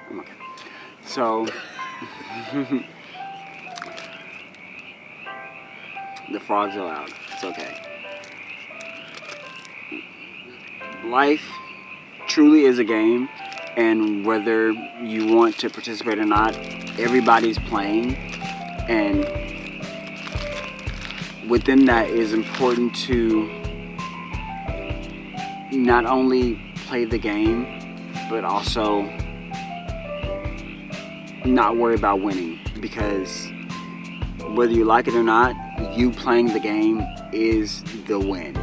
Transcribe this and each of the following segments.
I'm okay. So, the frogs are loud. It's okay. Life truly is a game, and whether you want to participate or not, everybody's playing, and within that is important to not only play the game, but also not worry about winning, because whether you like it or not, you playing the game is the win.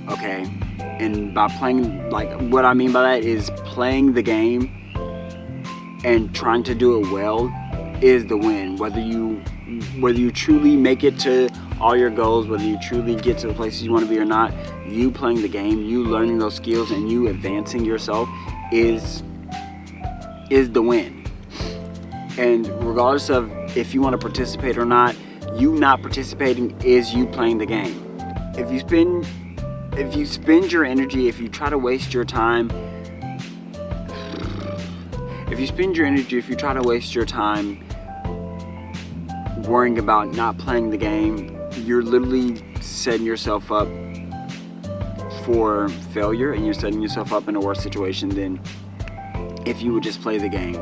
Okay? And by playing, like, what I mean by that is playing the game and trying to do it well is the win. Whether you truly make it to all your goals, whether you truly get to the places you want to be or not, you playing the game, you learning those skills, and you advancing yourself is the win. And regardless of if you want to participate or not, you not participating is you playing the game. If you spend your energy, if you try to waste your time, if you try to waste your time worrying about not playing the game, you're literally setting yourself up for failure, and you're setting yourself up in a worse situation than if you would just play the game.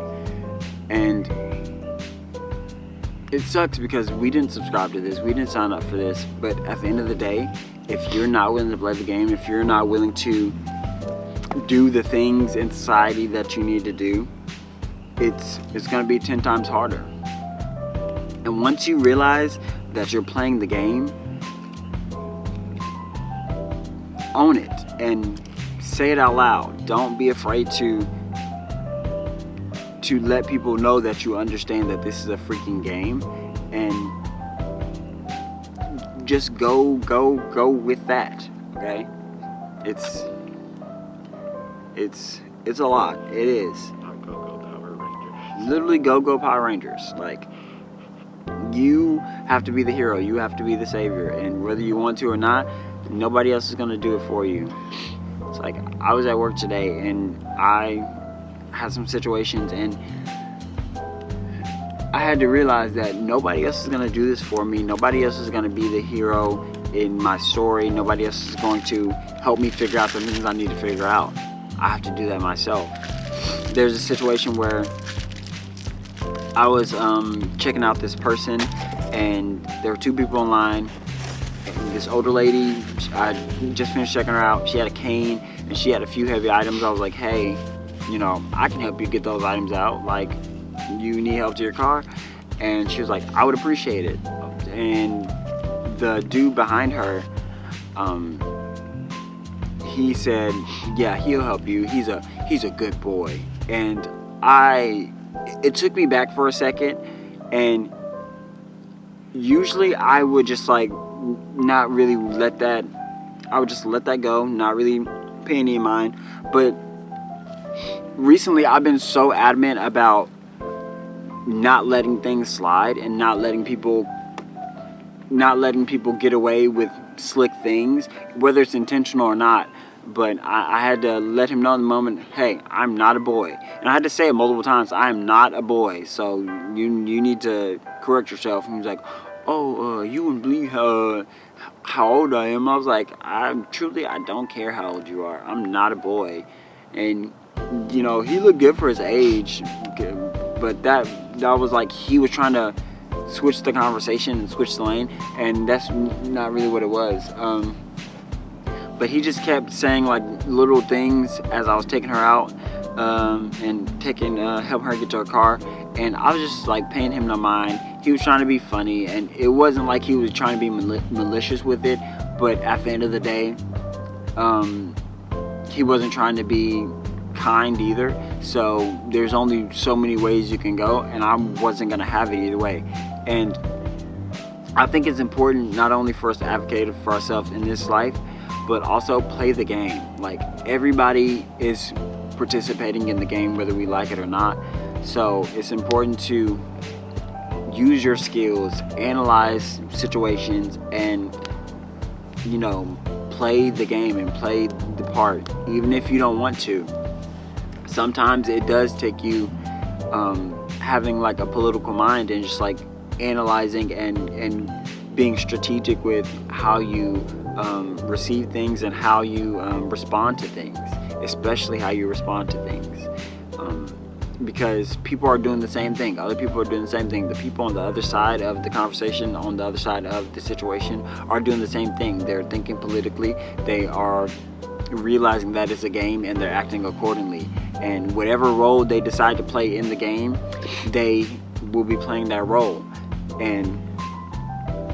And it sucks because we didn't subscribe to this, we didn't sign up for this, but at the end of the day, if you're not willing to play the game, if you're not willing to do the things in society that you need to do, it's going to be 10 times harder. And once you realize that you're playing the game, own it and say it out loud. Don't be afraid to let people know that you understand that this is a freaking game, and just go with that. Okay? It's a lot. It is. Go Power Rangers. Literally go Power Rangers. Like, you have to be the hero. You have to be the savior, and whether you want to or not, nobody else is gonna do it for you. It's like, I was at work today and I had some situations, and I had to realize that nobody else is going to do this for me. Nobody else is going to be the hero in my story. Nobody else is going to help me figure out the things I need to figure out. I have to do that myself. There's a situation where I was checking out this person, and there were two people online. This older lady, I just finished checking her out. She had a cane and she had a few heavy items. I was like, hey, I can help you get those items out. Like, you need help to your car? And she was like, I would appreciate it. And the dude behind her, he said, yeah, he'll help you. He's a good boy. And it took me back for a second, and usually I would just not really let that go, not really pay any mind. But recently I've been so adamant about not letting things slide and not letting people get away with slick things, whether it's intentional or not. But I had to let him know in the moment, hey, I'm not a boy. And I had to say it multiple times, I am not a boy, so you need to correct yourself. And he was like, oh, you wouldn't believe how old I am. I was like, I don't care how old you are. I'm not a boy. And he looked good for his age, but that was like he was trying to switch the conversation and switch the lane, and that's not really what it was. But he just kept saying little things as I was taking her out and helping her get to her car, and I was just paying him no mind. He was trying to be funny, and it wasn't like he was trying to be malicious with it, but at the end of the day, he wasn't trying to be kind either. So there's only so many ways you can go, and I wasn't going to have it either way. And I think it's important not only for us to advocate for ourselves in this life, but also play the game. Everybody is participating in the game whether we like it or not. So it's important to use your skills, analyze situations, and play the game and play the part, even if you don't want to. Sometimes it does take you having like a political mind and just like analyzing and being strategic with how you receive things and how you respond to things, especially how you respond to things. Because people are doing the same thing. Other people are doing the same thing. The people on the other side of the conversation, on the other side of the situation, are doing the same thing. They're thinking politically. They are realizing that it's a game and they're acting accordingly. And whatever role they decide to play in the game, they will be playing that role. And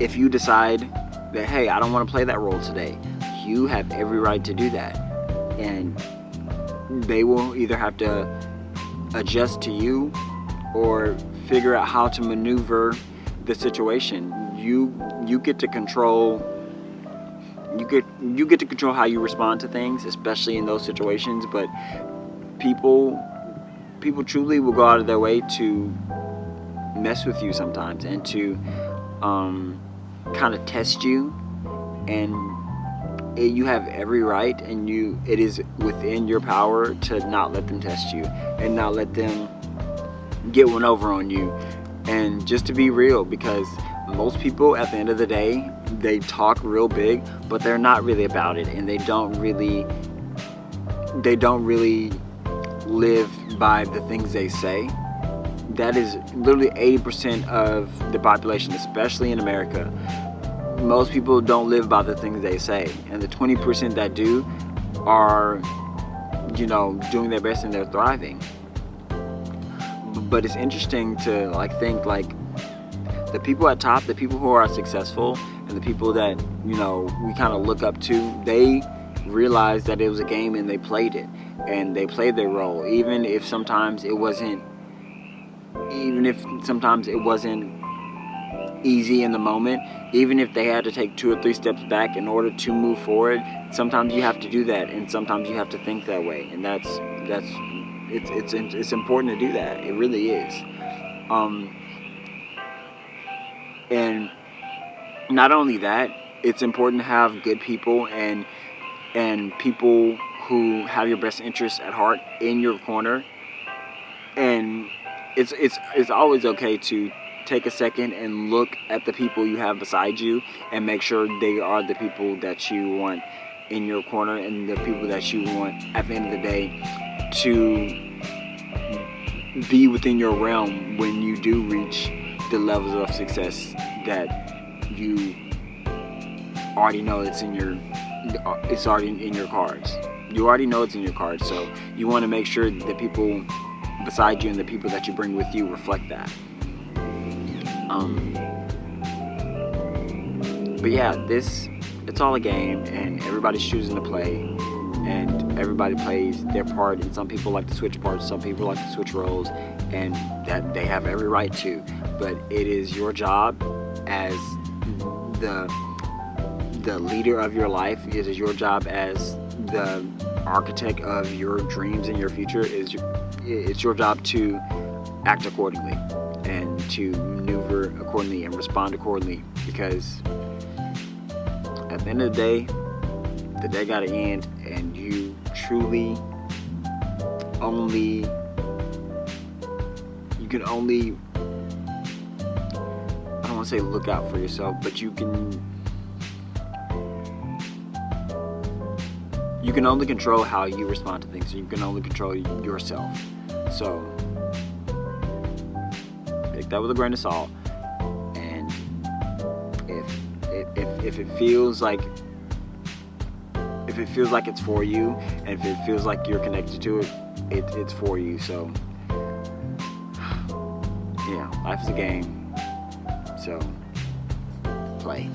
if you decide that, hey, I don't want to play that role today, you have every right to do that. And they will either have to adjust to you or figure out how to maneuver the situation. You get to control. You get to control how you respond to things, especially in those situations. But people truly will go out of their way to mess with you sometimes and to kind of test you. And you have every right, and it is within your power to not let them test you and not let them get one over on you. And just to be real, because most people at the end of the day, they talk real big, but they're not really about it, and they don't really live by the things they say. That is literally 80% of the population, especially in America. Most people don't live by the things they say, and the 20% that do are, doing their best and they're thriving. But it's interesting to think the people at top, the people who are successful, and the people that we kind of look up to, they realized that it was a game and they played it, and they played their role, even if sometimes it wasn't easy in the moment, even if they had to take 2 or 3 steps back in order to move forward. Sometimes you have to do that, and sometimes you have to think that way, and it's important to do that. It really is. And not only that, it's important to have good people and people who have your best interests at heart in your corner. And it's always okay to take a second and look at the people you have beside you and make sure they are the people that you want in your corner and the people that you want at the end of the day to be within your realm when you do reach the levels of success that you already know it's already in your cards. You already know it's in your cards, so you want to make sure the people beside you and the people that you bring with you reflect that. But yeah, it's all a game, and everybody's choosing to play, and everybody plays their part, and some people like to switch parts, some people like to switch roles, and that they have every right to. But it is your job as the leader of your life, it is your job as the architect of your dreams and your future, it's your job to act accordingly and to maneuver accordingly and respond accordingly, because at the end of the day gotta end, and you truly you can only, I don't want to say look out for yourself, but you can only control how you respond to things. You can only control yourself. So take that with a grain of salt. And if it feels like it's for you, and if it feels like you're connected to it, it's for you. So yeah, life is a game. So play.